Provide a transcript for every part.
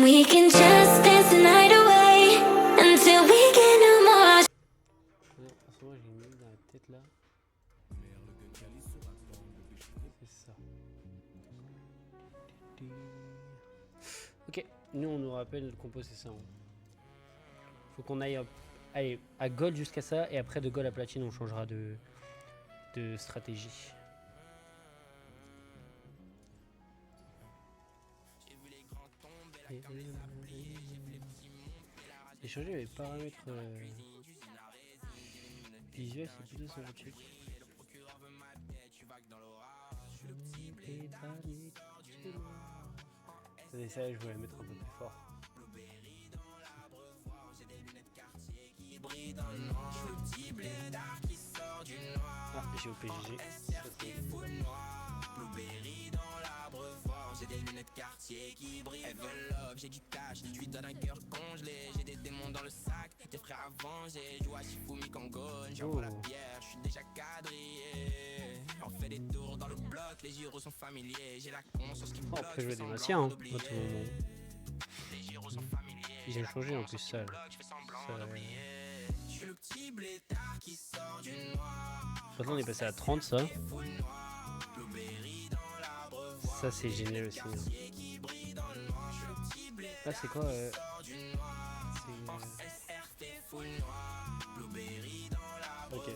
we can just dance the night away until we get no more. En ce moment, j'ai une idée dans la tête là. C'est ça. Ok, nous on nous rappelle qu'on pose ça. Faut qu'on aille à gold jusqu'à ça et après de gold à platine on changera de stratégie. J'ai changé les paramètres visuels, c'est plutôt sympathique. Ça, je voulais mettre un peu plus fort. Ah, j'ai au PGG. J'ai des lunettes quartier qui brillent. Elle veut love, j'ai du cash, je lui donne un cœur congelé. J'ai des démons dans le sac, des frères à venger. Je joue à Shifumi Kangon, j'envoie la pierre, je suis déjà quadrillé. On fait des tours dans le bloc, les gyros sont familiers. J'ai la conscience qui bloque. On peut jouer des Massiens, hein, à tout moment. Les gyros sont familiers. Ils ont changé en plus ça. Je suis le petit blétard qui sort du noir. Maintenant on est passé à 30 ça. Ça c'est génial aussi. Là c'est quoi Ok.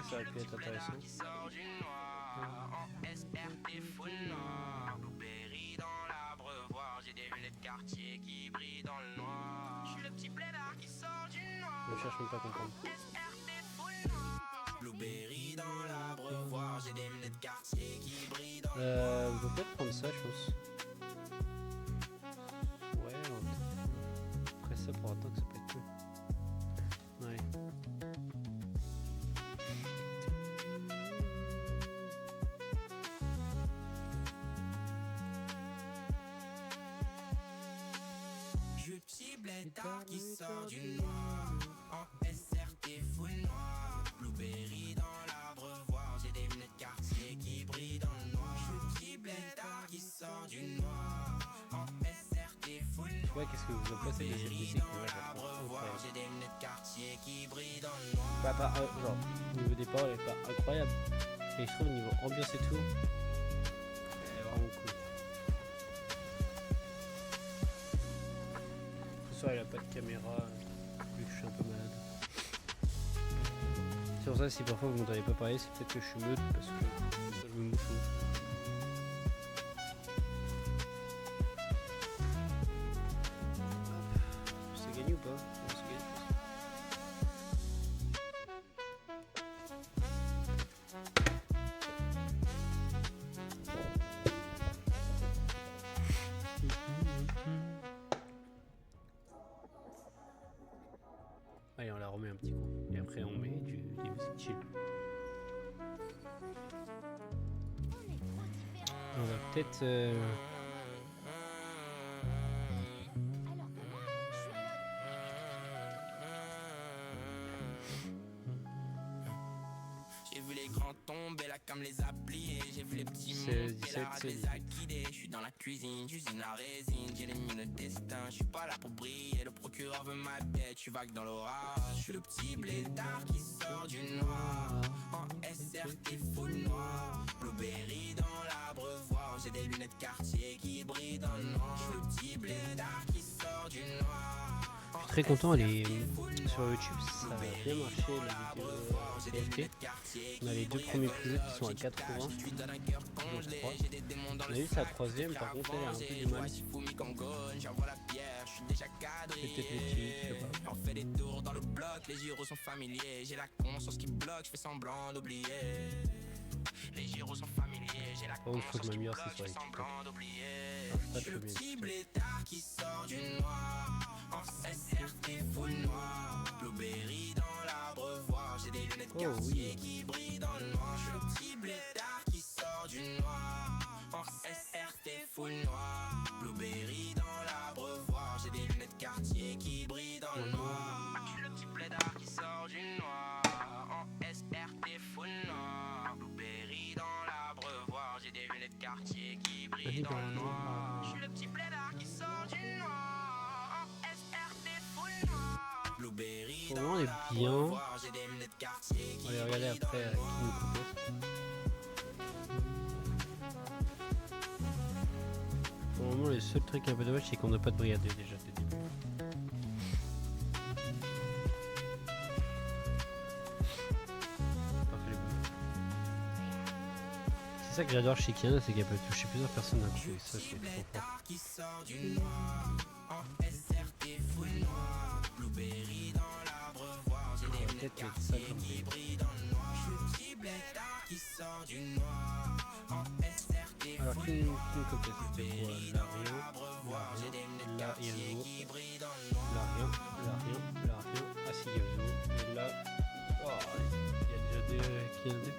Ça aurait pu être intéressant. J'ai des lunettes quartier qui brillent dans le noir. Je suis le petit blédard qui sort du noir. Ne cherche même pas à comprendre. Blueberry dans l'abreuvoir, j'ai des lunettes quartier qui brillent dans le noir. On peut peut-être prendre ça, je pense. Ouais, après ça pour attendre que ça peut être cool. Ouais. Blétard qui sort du noir, en SRT full noir. Blueberry dans l'abreuvoir, j'ai des lunettes quartier qui brillent dans le noir. Je suis petit blétard qui sort du noir, en SRT full noir. Je sais pas qu'est-ce que vous en pensez de cette musique, mais moi j'ai des lunettes quartier qui brillent dans le noir. Bah, genre, au niveau des paroles, elle est pas incroyable. Mais je trouve au niveau ambiance et tout, elle est vraiment cool. Elle a pas de caméra vu que je suis un peu malade. C'est pour ça si parfois vous m'entendez pas parler, c'est peut-être que je suis meute parce que je me mouche. C'est gagné ou pas? C'est gagné. Allez, on la remet un petit coup. Et après, on met des musiques chill. On va peut-être... J'ai vu les grands tomber, la cam les a pliés. J'ai vu les petits monter, la rage les a guidés. Je suis dans la cuisine, j'usine la résine. J'ai les mines de destin, je suis pas là pour briller. Le procureur veut ma tête, je suis vague dans l'orage. Je suis le petit blétard qui sort du noir, en SRT full noir. Blueberry dans l'abreuvoir, j'ai des lunettes quartier qui brillent dans le noir. Je suis le petit blétard qui sort du noir. Je suis très content, elle est sur YouTube, ça a bien marché la vidéo TFT. On a les deux premiers privés qui sont à 80, je crois. On a eu sa troisième, par contre elle a un peu du mal. C'est peut-être les filles, je sais pas. On fait des tours dans le bloc, les gyros sont familiers. J'ai la conscience qui bloque, je fais semblant d'oublier. Les gyros sont familiers, j'ai la conscience qui bloque, je fais semblant d'oublier. Je suis le petit blétard qui sort du noir, en SRT full noir. Blueberry dans l'abreuvoir, j'ai des lunettes quartier qui brillent dans le noir. Je suis le petit blétard qui sort du noir, en SRT full noir. Blueberry dans l'abreuvoir, j'ai des lunettes quartier qui brillent dans le noir. Je suis le petit blétard qui sort du noir, en SRT full noir. Blueberry dans l'abreuvoir, j'ai des lunettes quartier qui brillent. bris dans le noir. Je suis le petit blédard qui sort du noir. SRT full noir. Blueberry Pour le moment, on est bien. On va les regarder après qui nous compose. Pour le moment, le seul truc un peu dommage, c'est qu'on n'a pas de brigade déjà dès le début. C'est ça que j'adore chez Kiana, c'est qu'elle peut toucher plusieurs personnes d'un coup. Et ça, c'est trop fort. On va peut-être mettre ça comme alors, qui nous copie? C'était quoi? Là, rien. Là, Yazo. Là, rien. Là, rien. Là, rien. Ah, si, Yazo. Et là. Oh, il y a déjà des. Qui y en a deux?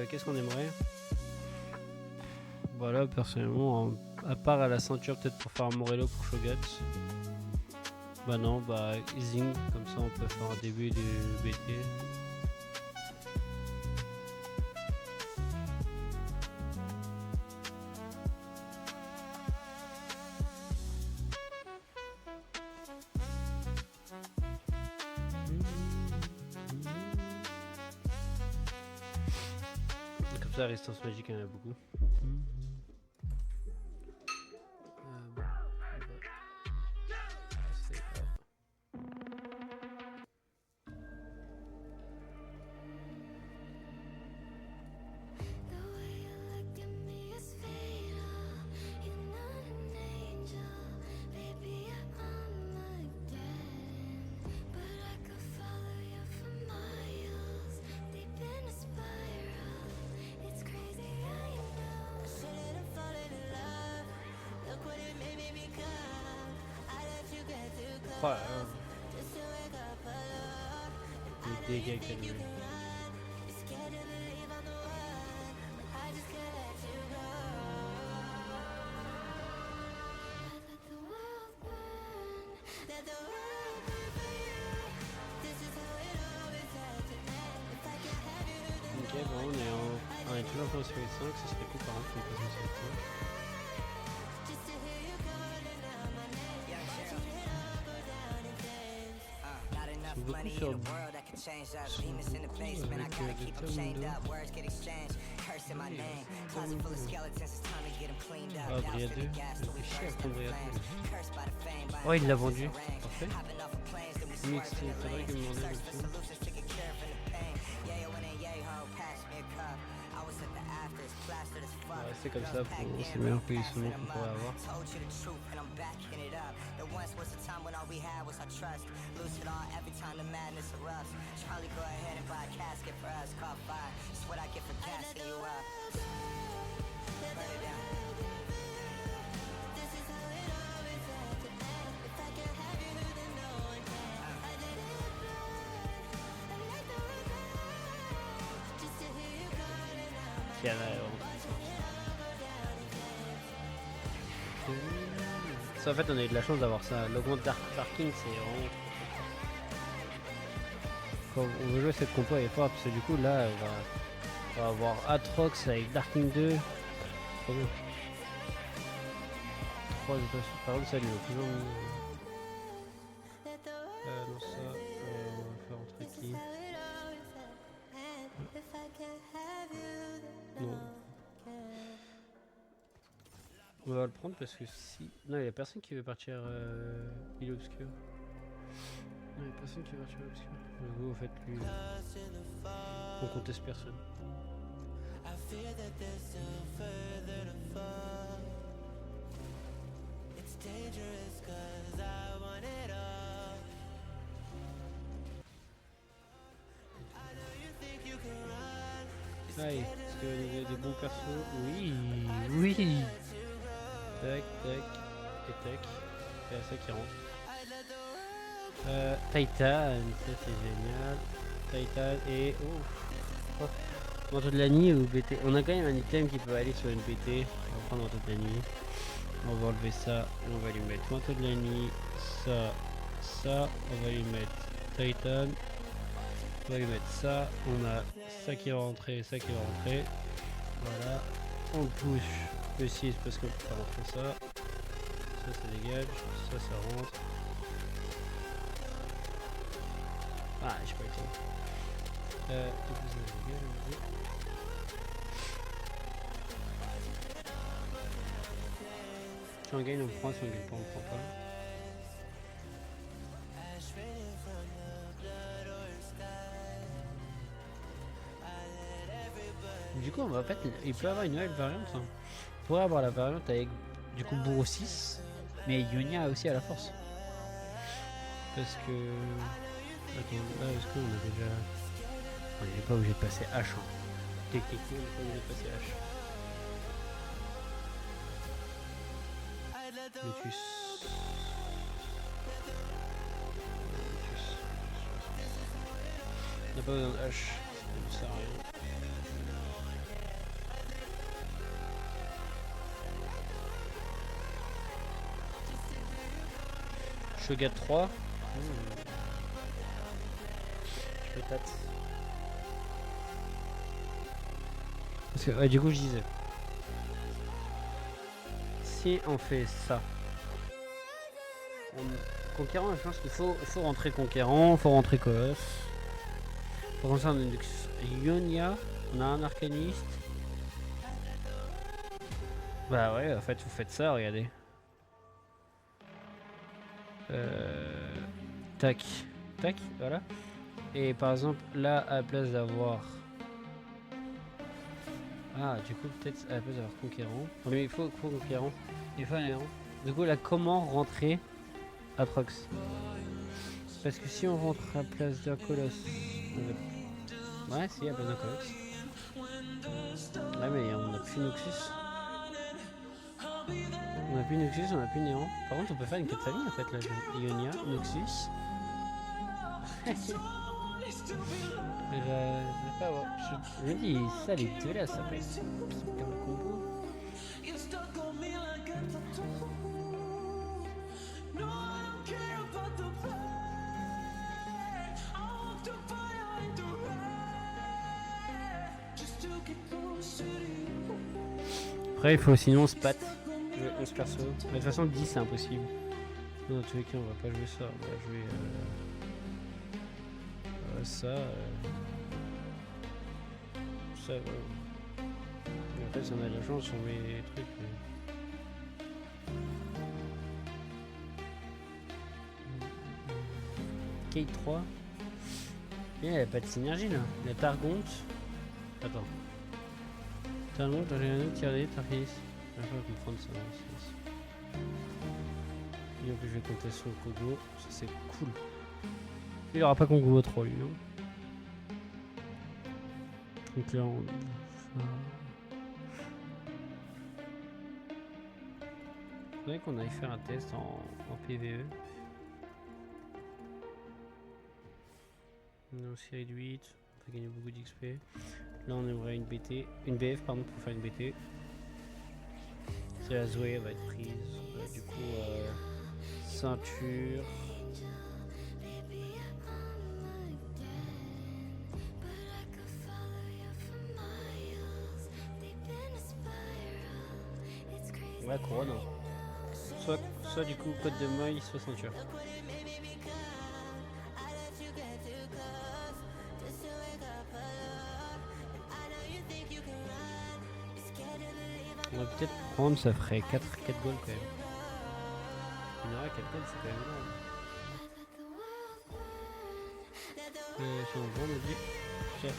Qu'est-ce qu'on aimerait? Voilà, personnellement, à part à la ceinture, peut-être pour faire un Morello pour Shogat. Bah non, bah easing, comme ça on peut faire un début du BT. Comme ça, la résistance magique, il y en a beaucoup. Oh là là. Les dégâts qu'elle a eu. Ok, bon, on est toujours en sur les 5, ça serait cool par contre qu'on passe sur les 5. Beaucoup sur ah, Bria 2, j'ai chier à prendre Bria 2. Oh, il l'a vendu, parfait. Mix, c'est vrai qu'il me demandait dessus. On va rester comme ça, c'est le meilleur positionnement qu'on pourrait avoir. Ça, en fait, on a eu de la chance d'avoir ça. L'augmente Darking, c'est vraiment. Quand on veut jouer cette compo, elle est forte parce que du coup, là, on va avoir Atrox avec Darking 2. Trop bien. 3 par contre, ça lui est toujours. Non, ça, on va faire entrer qui? Non. On va le prendre parce que si... Non, il n'y a personne qui veut partir île obscure. Non, il n'y a personne qui veut partir île obscure. Vous faites lui... On conteste personne. Allez, est-ce que vous avez des bons persos? Oui, oui. Tac, tac, et tac. C'est ça qui rentre. Titan, ça c'est génial. Titan et... Oh, manteau de la nuit ou BT. On a quand même un item qui peut aller sur une BT. On va prendre manteau de la nuit. On va enlever ça. On va lui mettre manteau de la nuit. Ça. On va lui mettre Titan. On va lui mettre ça. On a ça qui va rentrer, ça qui va rentrer. Voilà. On push le 6 parce qu'on peut pas rentrer ça. Ça dégage, ça rentre. Ah, j'ai pas eu le temps. Si on gagne, on prend, si on gagne pas, on prend pas. Du coup, en fait, il peut avoir une nouvelle variante. Hein. On pourrait avoir la variante avec du coup Bourreau 6, mais Ionia aussi à la force. Parce que. Attends, là, est-ce qu'on a déjà. On n'est pas obligé de passer H. Hein. Techniquement, on n'est pas obligé de passer H. Lotus. On n'a pas besoin de H. Ça sert à rien. Shogat 3. Je peux tâte. Parce que du coup je disais. Si on fait ça. Conquérant, je pense qu'il faut rentrer Conquérant, faut rentrer Colosse. Pour commencer on a une Ionia, on a un Arcaniste. Bah ouais, en fait vous faites ça, regardez. Tac, tac, voilà. Et par exemple, là, à la place d'avoir... Ah, du coup, peut-être à la place d'avoir Conquérant. Mais il faut Conquérant. Il faut un héros. Du coup, là, comment rentrer à Prox? Parce que si on rentre à la place d'un Colosse... Ouais, si, à la place d'un Colosse. Ouais, mais on n'a plus Noxus. On n'a plus Noxus, on n'a plus Néant. Par contre, on peut faire une 4 famille en fait, là. Ionia, Noxus. Je sais pas, ouais. Je me dis, ça, les deux là, ça peut être comme combo. Après, il faut sinon spat. 11 perso. Mais de toute façon, 10 c'est impossible. Dans tous les cas, on va pas jouer ça. On va jouer ça. Ça, ouais. Et après, si on a de la chance, on met des trucs. Kate 3. Bien, il n'y a pas de synergie là. La Targonte. Attends. Targonte, j'ai un autre tiré, Tarkis. Je vais comprendre ça. Et en plus, je vais compter sur le Kogo. Ça, c'est cool. Il aura pas Kongo 3 lui. Hein. Donc là, on. Faudrait qu'on aille faire un test en PVE. On est en série de 8. On va gagner beaucoup d'XP. Là, on aimerait une BT. Une BF, pardon, pour faire une BT. C'est la Zoé, elle va être prise. Du coup, ceinture. Ouais, couronne. Soit du coup, code de maille, soit ceinture. On va peut-être prendre, ça ferait 4 goals quand même. Il y en aura 4 goals, c'est quand même énorme. Si on vend le dit, chef,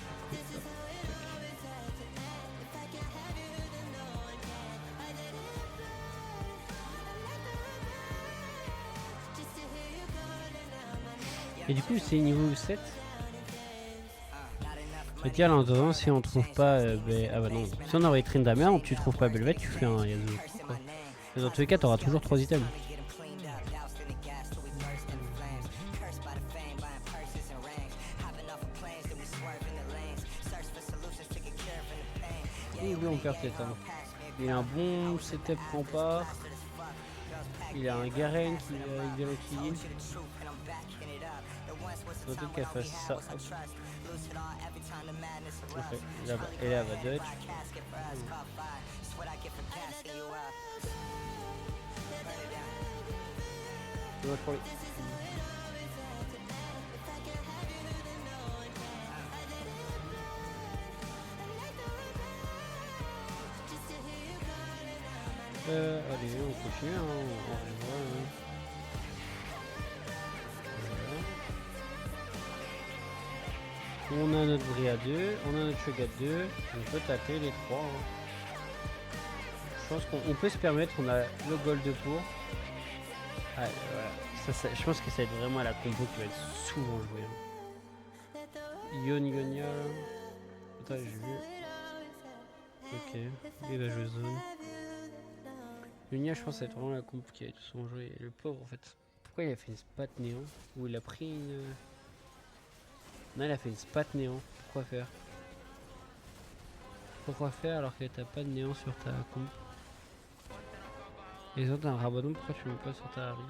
et du coup, c'est niveau 7. Je veux dire, là, en attendant, si on trouve pas. Ah bah non, si on aurait Tryndamere, tu trouves pas Belveth, tu fais un Yasuo. Mais dans tous les cas, t'auras toujours 3 items. Et lui, on perd peut-être. Hein. Il a un bon setup rempart. Il a un Garen qui vient l'utiliser. Faudrait qu'elle fasse ça. Ok. Là-bas. Et là, elle va dodge. Dommage pour lui. Allez, on continue, hein, on revoit, hein. Voilà. On a notre Bria 2, on a notre Shogat 2, on peut taper les 3. Hein. Je pense qu'on peut se permettre, on a le gold pour. Ah, voilà. Ça, je pense que ça va être vraiment la combo qui va être souvent jouée. Hein. Yonya. Attends, j'ai vu. Ok, il va jouer zone. Yonya, je pense que ça va être vraiment la combo qui va être souvent jouée. Le pauvre en fait. Pourquoi il a fait une spat néant? Ou il a pris une. Non, il a fait une spat néant. Pourquoi faire? Pourquoi faire alors que t'as pas de néant sur ta combo? Et toi t'as un rabadon, pourquoi tu mets pas sur ta Harry?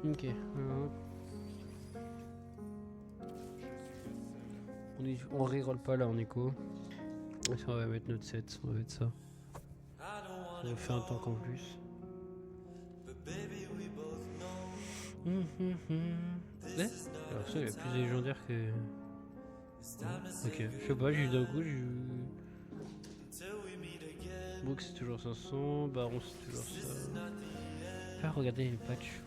Ok. On reroll pas là en écho. On va mettre notre 7, on va mettre ça. Ça va faire un tank en plus. Ouais. Alors ça, il y a plus légendaire que... Ok, je sais pas, j'ai eu d'un coup, j'ai eu... Book c'est toujours 500, Baron c'est toujours ça. Ah, regardez les patchs.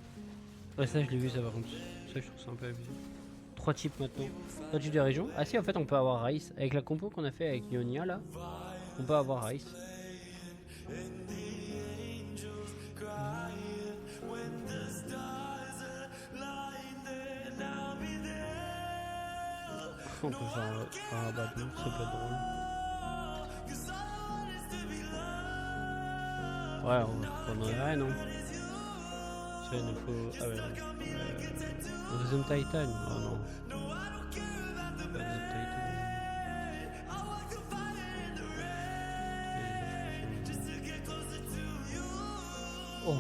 Ouais, ça je l'ai vu ça par contre. Ça je trouve ça un peu abusé. 3 types maintenant. 3 types de région. Ah si, en fait on peut avoir Rice. Avec la compo qu'on a fait avec Ionia là, on peut avoir Rice. On peut faire un bâton, ça peut être drôle. Ouais, on en a rien, non? Ça, il nous faut... Ah ouais, un deuxième Titan. Oh non. Pas un deuxième Titan. Oh.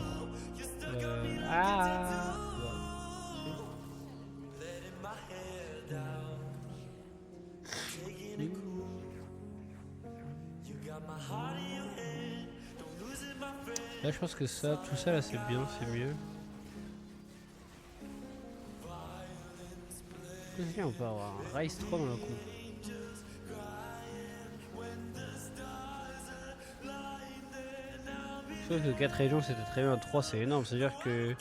Ah. Là je pense que ça, tout ça là c'est bien, c'est mieux. On peut avoir un Rice 3 dans la coupe. Sauf que 4 régions c'était très bien, 3 c'est énorme, c'est à dire que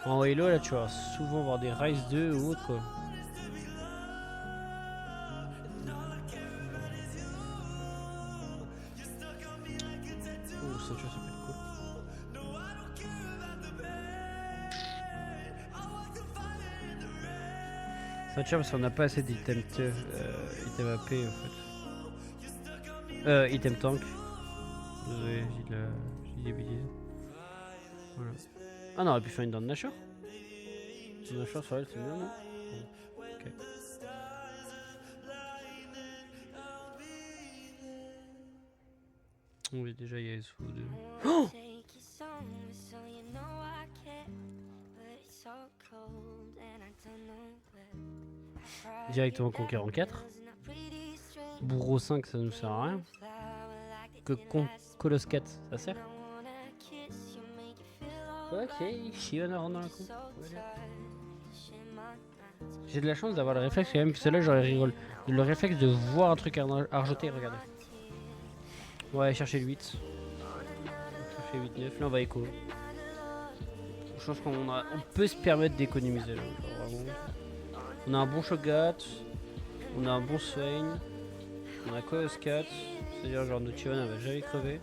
en Halo là tu vas souvent avoir des Rice 2 ou autre quoi. Oh ça tu vois ça peut être cool. Ça tient parce qu'on n'a pas assez d'items item AP en fait. Item tank. Désolé, j'ai des bêtises. Voilà. Ah non, on aurait pu faire une dent de Nashor. Nashor sur elle c'est bien non? Ok. Oui déjà il y a SO2. Oh directement conquérant 4. Bourreau 5 ça nous sert à rien. Que Colosse 4 ça sert. Ok, Shiona rentre dans la coupe. J'ai de la chance d'avoir le réflexe quand même, parce que là j'aurais rigolé. Le réflexe de voir un truc argenté, regardez. On va aller chercher le 8. On chercher 8-9, là on va écho. Je pense qu'on peut se permettre d'économiser là. Vraiment. On a un bon Shogat, on a un bon Swain, on a Colosse 4, c'est-à-dire genre notre Chiron elle va jamais crever.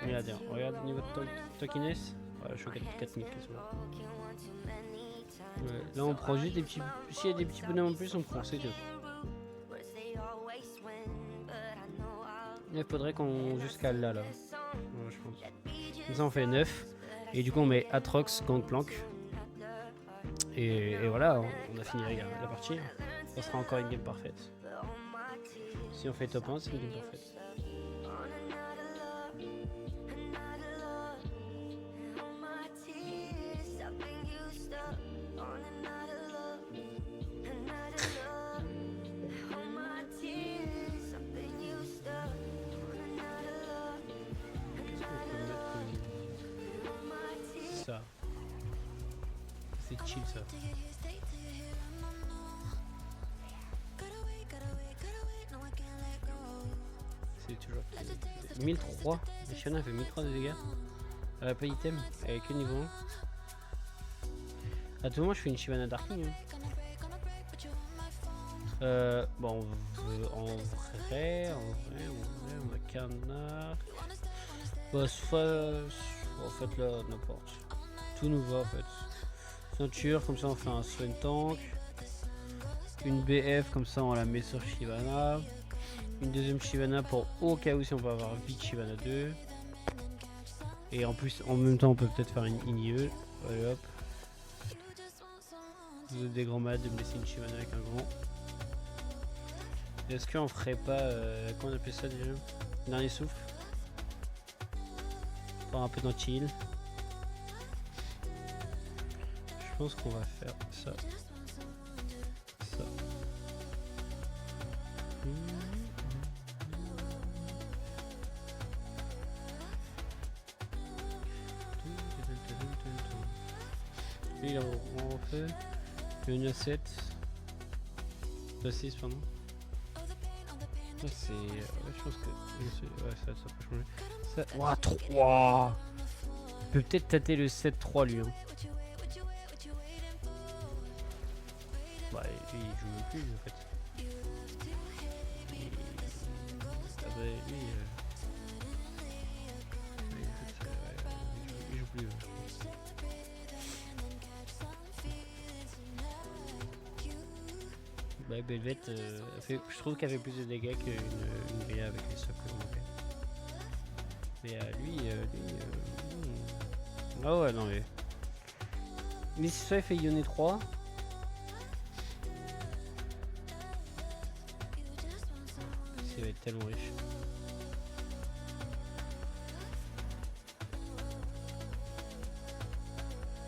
Regarde au niveau de Tokiness. Voilà, Shogat 4000 quasiment. Ouais, là on prend juste des petits. S'il y a des petits bonhommes en plus, on prend, c'est tout. Il faudrait qu'on jusqu'à là. Ouais, je pense. Comme ça on fait 9. Et du coup on met Atrox, Gangplank. Et voilà, on a fini la partie. Ça sera encore une game parfaite. Si on fait top 1, c'est une game parfaite. Ça. C'est chill ça. C'est toujours 1003. La Shyvana a fait 1003 de dégâts. Elle a pas d'item. Elle est que niveau 1. À tout moment je fais une Shyvana Darking. Bon en vrai on a Karnak. Bah soit en fait là n'importe. Tout nous va en fait. Ceinture, comme ça on fait un Swain Tank. Une BF, comme ça on la met sur Shyvana. Une deuxième Shyvana pour au cas où si on peut avoir vite Shyvana 2. Et en plus en même temps on peut peut-être faire une INIE. Allez hop. Vous êtes des grands maths de me laisser une Shyvana avec un grand. Est-ce qu'on ferait pas comment on appelle ça déjà? Dernier souffle. Pour un peu dans chill. Je pense qu'on va faire ça. Ça. Lui, on refait. Une à 7. 6, pardon. Ça, c'est. Ouais, je pense que. Ouais, ça peut changer. Ça... Ouah, 3! Il peut peut-être tâter le 7-3 lui. Hein. Bah, lui, il joue même plus en fait. Il joue plus. Bah, Belvet, je trouve qu'elle fait plus de dégâts qu'une BA avec les socles que l'on fait. Mais lui. Ah ouais, non mais. Mais si ça il fait Ioné 3. Ça va être tellement riche.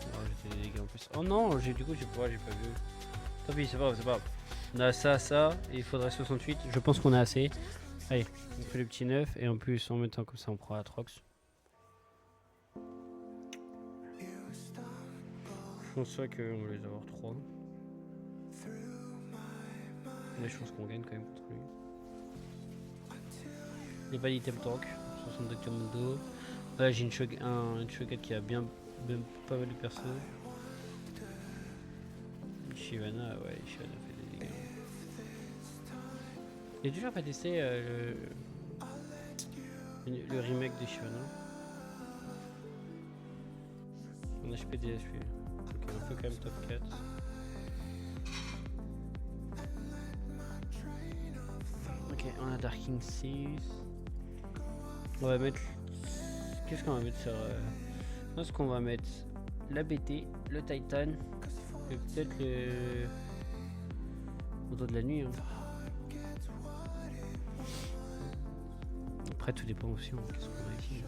Oh, j'ai fait des dégâts en plus. Oh non, du coup j'ai pas vu. Tant pis, c'est pas grave. On a ça, et il faudrait 68. Je pense qu'on a assez. Allez, on fait le petit 9 et en plus en même temps comme ça on prend la Trox. Je pense pas qu'on va les avoir 3. Mais je pense qu'on gagne quand même contre lui. Il n'y a pas d'item tank, 62 commando. Là j'ai une Shogun qui a bien pas mal de perso. Shyvana, ouais, Shyvana fait des dégâts. J'ai toujours pas testé le remake de Shyvana. En HP DSP. Ok, on peut quand même top 4. Ok, on a Darking 6. On va mettre. Qu'est-ce qu'on va mettre sur. Je pense qu'on va mettre la BT, le Titan. Et peut-être le. Autour de la nuit. Hein. Après, tout dépend aussi. Hein. Qu'est-ce qu'on a ici?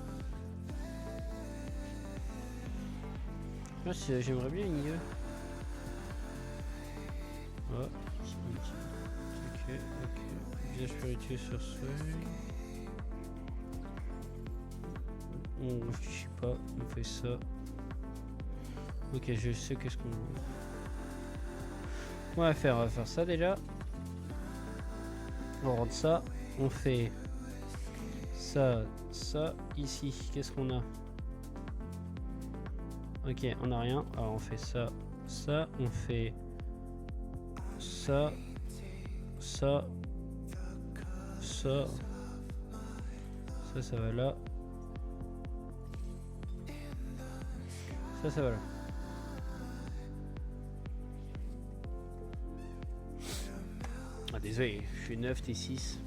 J'aimerais bien une IE. Oh, ok. Visage spiritueux sur soi. On réfléchit pas, on fait ça. Ok, je sais qu'est-ce qu'on va. On va faire ça déjà. On rentre ça. On fait ça, ici. Qu'est-ce qu'on a? Ok, on n'a rien. Alors on fait ça, on fait ça, ça va là. Ça va là. Ah désolé, je suis 9, t'es 6.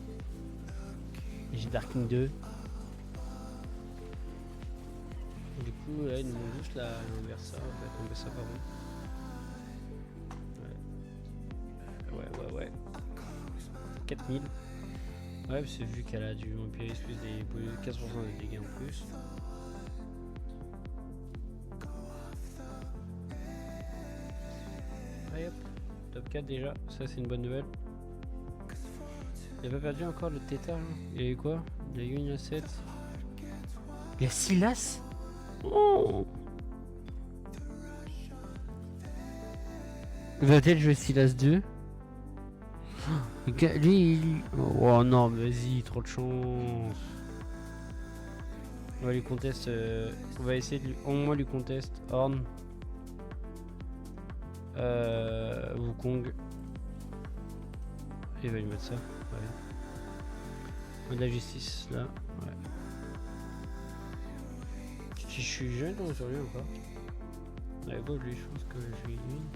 J'ai Darking 2. Du coup là il nous manque juste l'inverse ça, on va tomber ça par contre. 4000. Ouais, c'est vu qu'elle a du vampirisme plus des 15% de dégâts en plus. Allez hop, top 4 déjà, ça c'est une bonne nouvelle. Il a pas perdu encore le tétard là. Il y a eu quoi? Il y a eu une 7. Il y a Silas. Oh, va-t-elle jouer Silas 2? Lui, oh non, mais vas-y, trop de chance. On va lui conteste. On va essayer de lui, au moins lui conteste Horn. Wukong. Il va lui mettre ça. Ouais. De la justice là. Ouais. Si je suis jeune sur lui ou pas? Ouais, bon, lui, je pense que je lui élimine.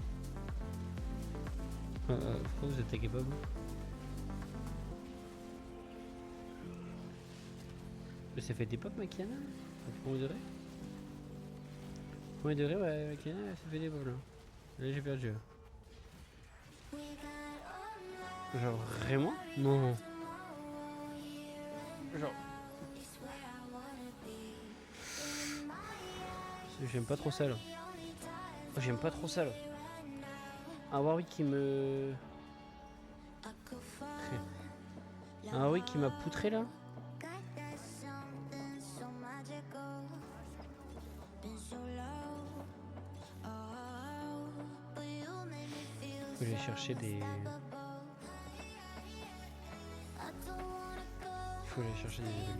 Pourquoi vous attaquez pas vous? Mais ça fait des pop Makiana? Premier degré? Premier degré, ouais, Makiana, ça fait des pop là. Là j'ai perdu. Genre vraiment? Non. Genre. J'aime pas trop ça là. Oh, j'aime pas trop ça là. Un Warwick qui me... Un Warwick qui m'a poutré là. Faut aller chercher des... Faut aller chercher des level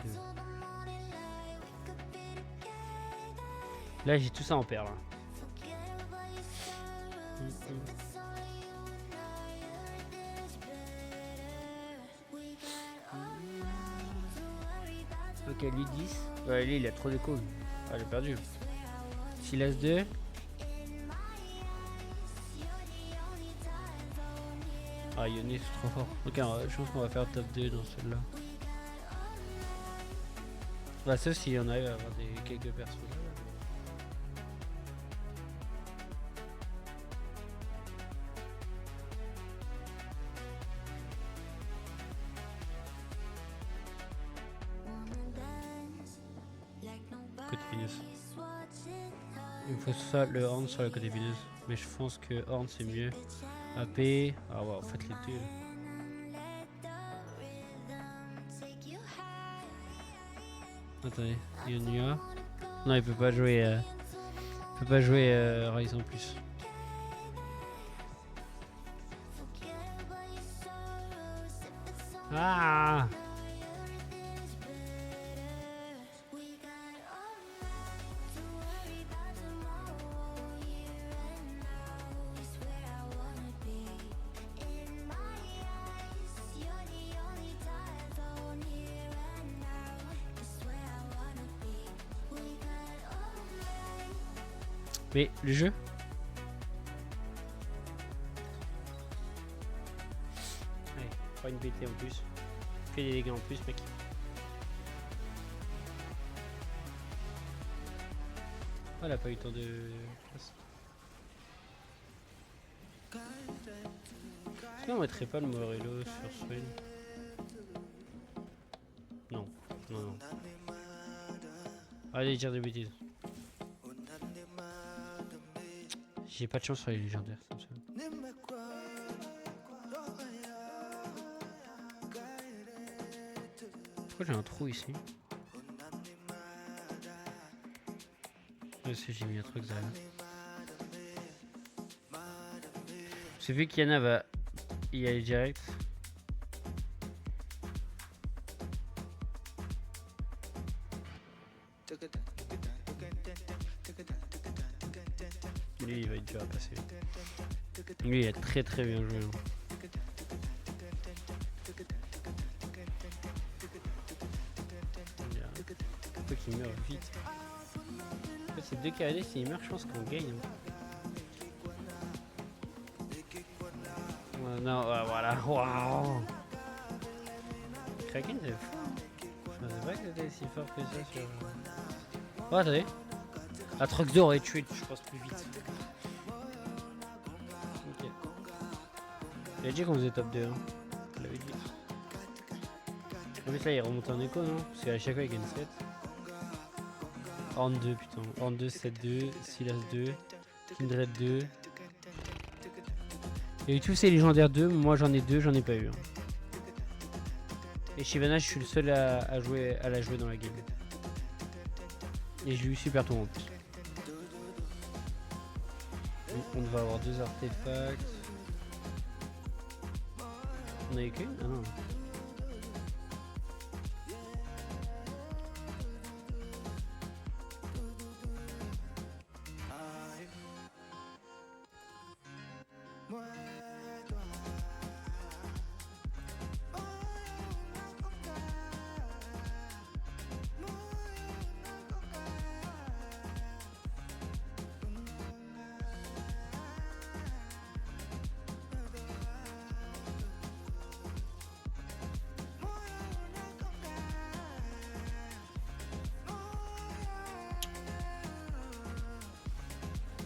2. Là j'ai tout ça en paire là. Ok, lui 10. Ouais, lui il a trop de coups. Ah, j'ai perdu. Silas 2. Ah, Yone c'est trop fort. Ok, je pense qu'on va faire top 2 dans celle-là. Bah, sauf si on arrive à avoir quelques persos. Côté Vénus. Il faut ça, le Horn sur le côté Vénus. Mais je pense que Horn c'est mieux. AP. Ah ouais, en fait les deux. Attendez, Yonia. Non, il peut pas jouer. Il peut pas jouer Rise en plus. Ah! Mais le jeu. Allez, pas une BT en plus. Fais des dégâts en plus, mec. Ah, elle a pas eu tant de place. Est-ce qu'on mettrait pas le Morello sur Swain? Non, non, non. Allez, dire des bêtises. J'ai pas de chance sur les légendaires, comme ça. Pourquoi j'ai un trou ici? Parce que j'ai mis un truc derrière. C'est vu qu'Yana va y aller direct. Lui il va être dur à passer. Lui il a très très bien joué. Faut qu'il meure vite. En fait c'est 2 KD, s'il meurt je pense qu'on gagne. Ouais, non, ouais, voilà. Waouh. Kraken c'est fou. Je pensais pas que c'était si fort que ça sur... Oh attendez. Atrox aurait tué je pense plus vite. Ok. Il a dit qu'on faisait top 2 hein. Je l'avais dit. En plus là il remonte en écho non? Parce qu'à chaque fois il gagne 7. Horn 2 putain. Horn 2, 7-2, Silas 2, Kindred 2. Il y a eu tous ces légendaires 2, moi j'en ai 2, j'en ai pas eu. Et Shyvana je suis le seul à la jouer dans la game. Et j'ai eu super tour en plus. On va avoir 2 artefacts. On a eu qu'une? Ah non.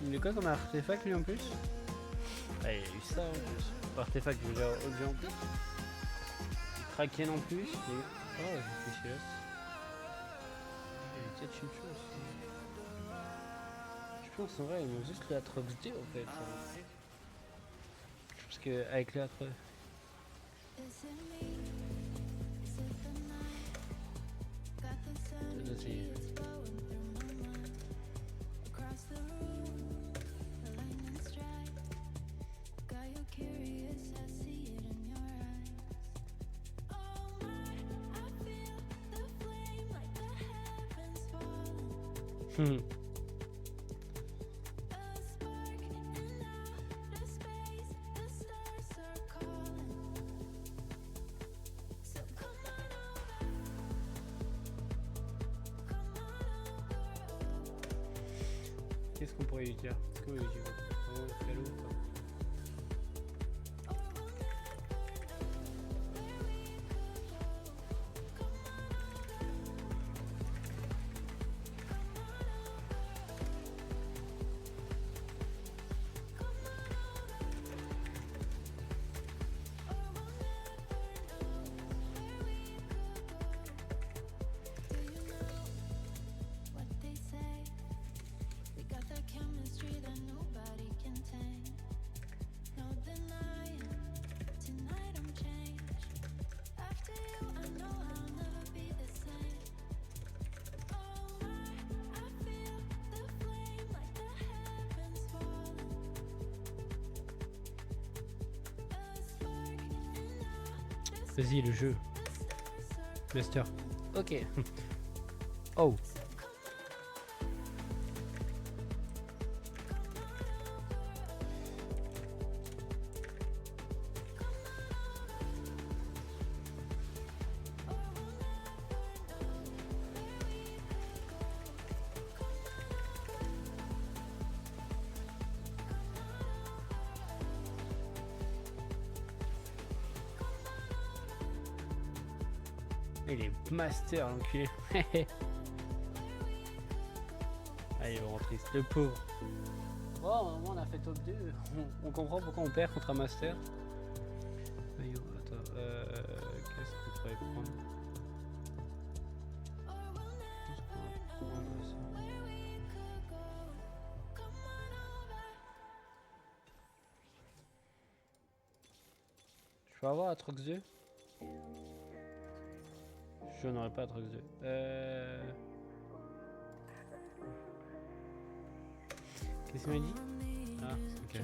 Il est quoi comme artefact lui en plus? Ah il a eu ça en plus. Artefact je veux dire objet en plus. Kraken en plus. Et... oh j'ai fait chier. Il y a peut-être une chose. Je pense en vrai ils m'ont juste le Atrox 2 en fait. Parce que avec le Atrox... Qu'est-ce qu'on pourrait lui dire? Est-ce qu'on lui dit salaud ou pas? Vas-y le jeu. Master. Ok. Oh. Il est master l'enculé. Allez, il va rentrer, le pauvre. Bon, on a fait top 2. On comprend pourquoi on perd contre un master. Attends, qu'est-ce qu'on pourrait prendre? Je peux avoir Atrox 2? Je n'aurais pas Atrox 2. Qu'est-ce qu'il m'a dit? Ah, ok.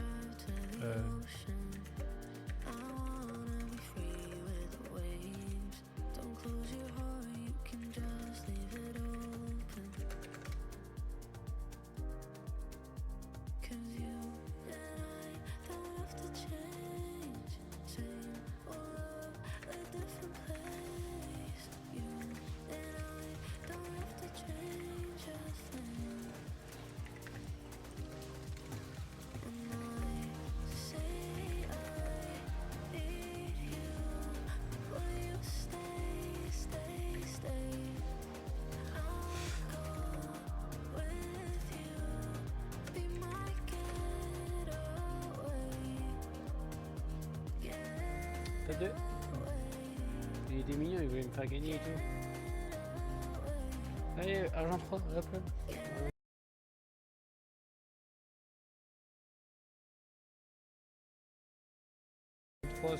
T'as 2. Il est était mignon, il voulait me faire gagner et tout. Allez, argent 3, hop hop. 3,